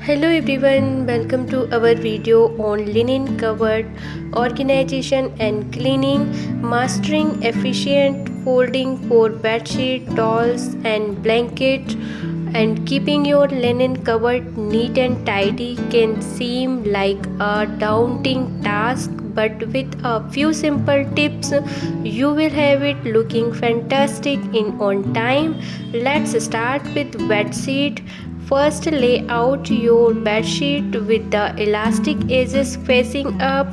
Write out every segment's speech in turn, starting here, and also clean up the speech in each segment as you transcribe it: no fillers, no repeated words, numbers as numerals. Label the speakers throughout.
Speaker 1: Hello everyone, welcome to our video on linen cupboard organization and cleaning, mastering efficient folding for bedsheet, towels and blanket. And keeping your linen cupboard neat and tidy can seem like a daunting task, but with a few simple tips you will have it looking fantastic in on time. Let's start with bedsheet. First, lay out your bedsheet with the elastic edges facing up,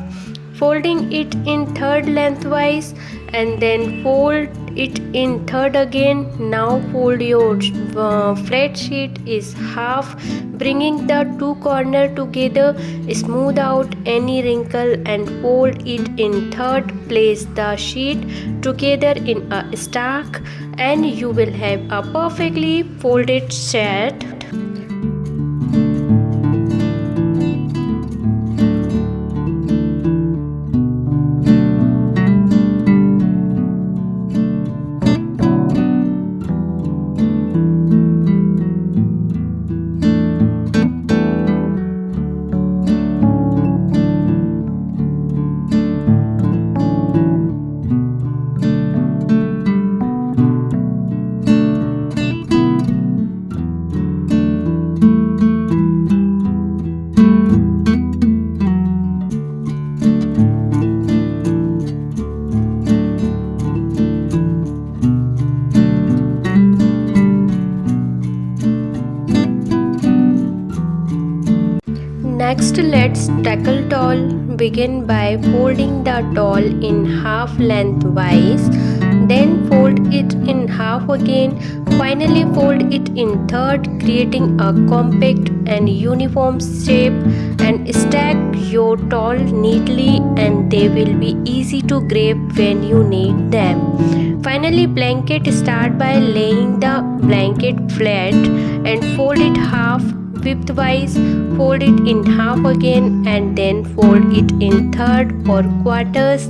Speaker 1: folding it in third lengthwise and then fold it in third again. Now fold your flat sheet is half, bringing the two corners together, smooth out any wrinkle and fold it in third. Place the sheet together in a stack and you will have a perfectly folded set. Next, let's tackle towel. Begin by folding the towel in half lengthwise, then fold it in half again. Finally, fold it in third, creating a compact and uniform shape, and stack your towel neatly and they will be easy to grab when you need them. Finally, blanket. Start by laying the blanket flat and fold it half widthwise, fold it in half again and then fold it in third or quarters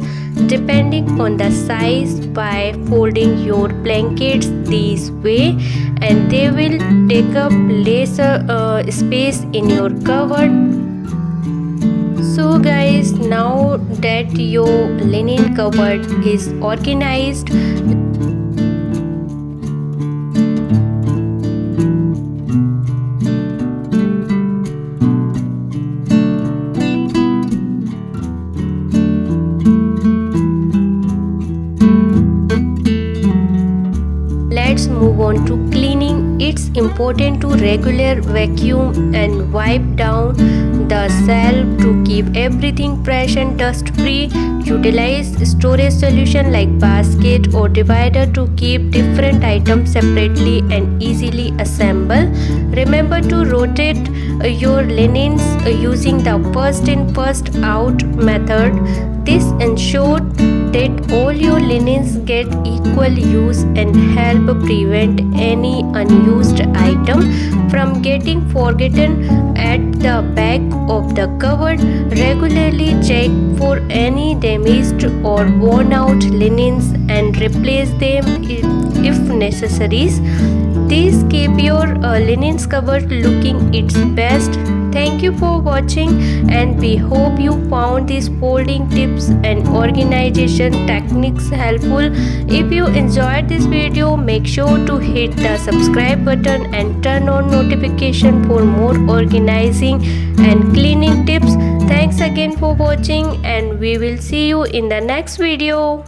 Speaker 1: depending on the size. By folding your blankets this way and they will take up less space in your cupboard. So guys, now that your linen cupboard is organized, let's move on to cleaning. It's important to regular vacuum and wipe down the shelf to keep everything fresh and dust free. Utilize storage solution like basket or divider to keep different items separately and easily assemble. Remember to rotate your linens using the first in first out method. This ensures that all your linens get equal use and help prevent any unused item from getting forgotten at the back of the cupboard. Regularly check for any damaged or worn out linens and replace them if necessary. This keep your linens cupboard looking its best. Thank you for watching and we hope you found these folding tips and organization techniques helpful. If you enjoyed this video, make sure to hit the subscribe button and turn on notification for more organizing and cleaning tips. Thanks again for watching and we will see you in the next video.